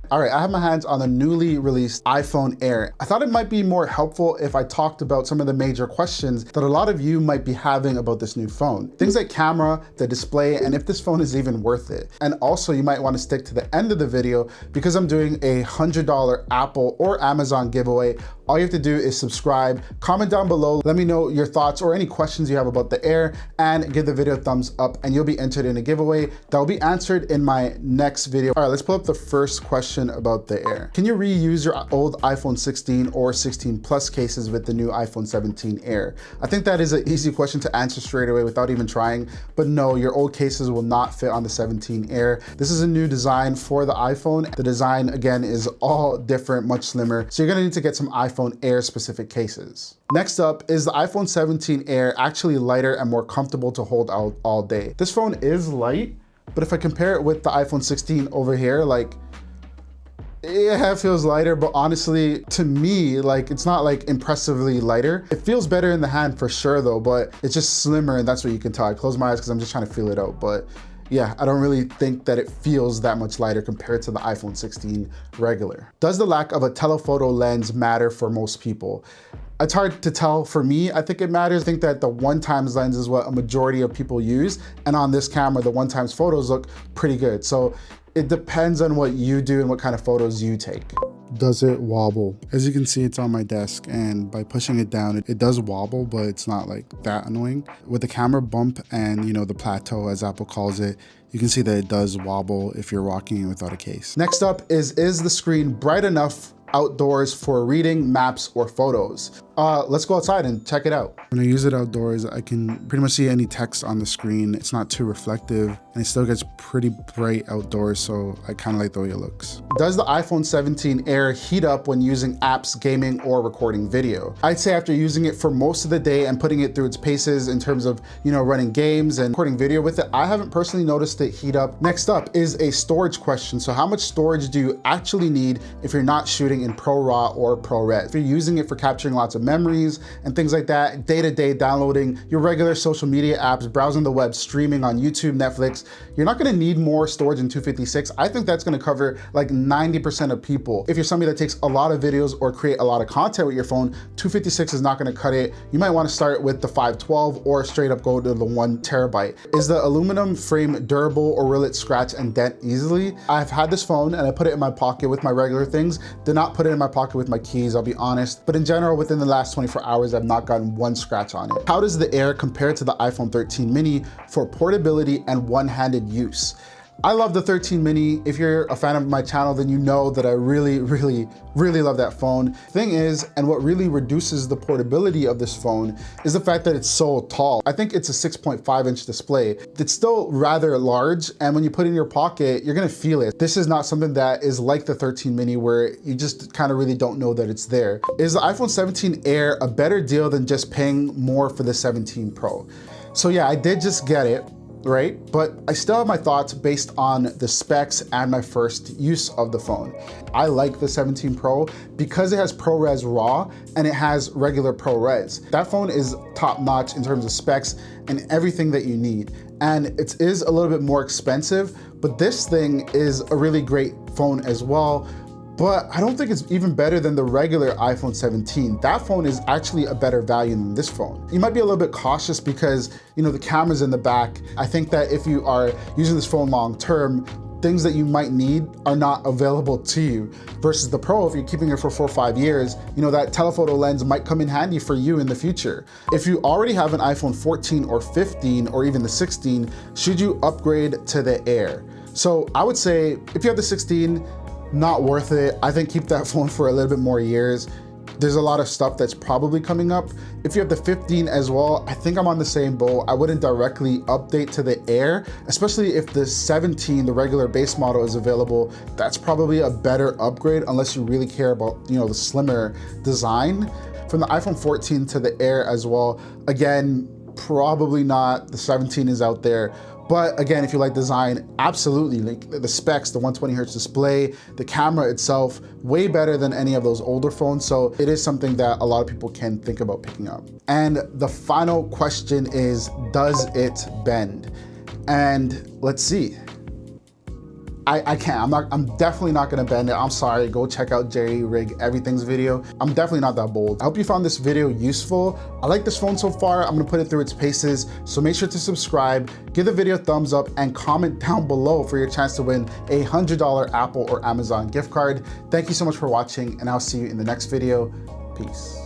All right, I have my hands on the newly released iPhone Air. I thought it might be more helpful if I talked about some of the major questions that a lot of you might be having about this new phone. Things like camera, the display, and if this phone is even worth it. And also you might want to stick to the end of the video because I'm doing a $100 Apple or Amazon giveaway. All you have to do is subscribe, comment down below, let me know your thoughts or any questions you have about the Air, and give the video a thumbs up and you'll be entered in a giveaway that will be answered in my next video. All right, let's pull up the first question about the Air. Can you reuse your old iPhone 16 or 16 Plus cases with the new iPhone 17 Air? I think that is an easy question to answer straight away without even trying, but no, your old cases will not fit on the 17 Air. This is a new design for the iPhone. The design, again, is all different, much slimmer, so you're gonna need to get some iPhone Air specific cases. Next up, is the iPhone 17 Air actually lighter and more comfortable to hold out all day? This phone is light, but if I compare it with the iPhone 16 over here, like, yeah, it feels lighter, but honestly, to me, like, it's not like impressively lighter. It feels better in the hand for sure though, but it's just slimmer and that's what you can tell. I close my eyes because I'm just trying to feel it out, but yeah, I don't really think that it feels that much lighter compared to the iPhone 16 regular. Does the lack of a telephoto lens matter for most people? It's hard to tell for me. I think it matters. I think that the 1x lens is what a majority of people use. And on this camera, the 1x photos look pretty good. So it depends on what you do and what kind of photos you take. Does it wobble? As you can see, it's on my desk, and by pushing it down, it does wobble, but it's not like that annoying. With the camera bump and, you know, the plateau, as Apple calls it, you can see that it does wobble if you're rocking it without a case. Next up is the screen bright enough outdoors for reading, maps, or photos? Let's go outside and check it out. When I use it outdoors, I can pretty much see any text on the screen. It's not too reflective and it still gets pretty bright outdoors, so I kind of like the way it looks. Does the iPhone 17 Air heat up when using apps, gaming, or recording video? I'd say after using it for most of the day and putting it through its paces in terms of, you know, running games and recording video with it, I haven't personally noticed it heat up. Next up is a storage question. So how much storage do you actually need if you're not shooting in ProRAW or ProRes? If you're using it for capturing lots of memories and things like that, day-to-day downloading your regular social media apps, browsing the web, streaming on YouTube, Netflix, you're not gonna need more storage than 256. I think that's gonna cover like 90% of people. If you're somebody that takes a lot of videos or create a lot of content with your phone, 256 is not gonna cut it. You might wanna start with the 512 or straight up go to the 1 terabyte. Is the aluminum frame durable or will it scratch and dent easily? I've had this phone and I put it in my pocket with my regular things. Did not put it in my pocket with my keys, I'll be honest. But in general, within the last 24 hours, I've not gotten one scratch on it. How does the Air compare to the iPhone 13 mini for portability and one-handed use? I love the 13 mini. If you're a fan of my channel, then you know that I really love that phone. Thing is, and what really reduces the portability of this phone is the fact that it's so tall. I think it's a 6.5-inch display. It's still rather large, and when you put it in your pocket, you're gonna feel it. This is not something that is like the 13 mini where you just kind of really don't know that it's there. Is the iPhone 17 Air a better deal than just paying more for the 17 Pro? So yeah, I did just get it, right? But I still have my thoughts based on the specs and my first use of the phone. I like the 17 Pro because it has ProRes RAW and it has regular ProRes. That phone is top notch in terms of specs and everything that you need. And it is a little bit more expensive, but this thing is a really great phone as well. But I don't think it's even better than the regular iPhone 17. That phone is actually a better value than this phone. You might be a little bit cautious because, you know, the camera's in the back. I think that if you are using this phone long term, things that you might need are not available to you. Versus the Pro, if you're keeping it for 4 or 5 years, you know, that telephoto lens might come in handy for you in the future. If you already have an iPhone 14 or 15 or even the 16, should you upgrade to the Air? So I would say if you have the 16, not worth it. I think keep that phone for a little bit more years. There's a lot of stuff that's probably coming up. If you have the 15 as well, I think I'm on the same boat. I wouldn't directly update to the Air, especially if the 17, the regular base model, is available. That's probably a better upgrade unless you really care about, you know, the slimmer design. From the iPhone 14 to the Air as well, again, probably not. The 17 is out there. But again, if you like design, absolutely. Like the specs, the 120 hertz display, the camera itself, way better than any of those older phones. So it is something that a lot of people can think about picking up. And the final question is, does it bend? And let's see. I can't, I'm definitely not gonna bend it. I'm sorry, go check out Jerry Rig Everything's video. I'm definitely not that bold. I hope you found this video useful. I like this phone so far. I'm gonna put it through its paces. So make sure to subscribe, give the video a thumbs up, and comment down below for your chance to win a $100 Apple or Amazon gift card. Thank you so much for watching, and I'll see you in the next video. Peace.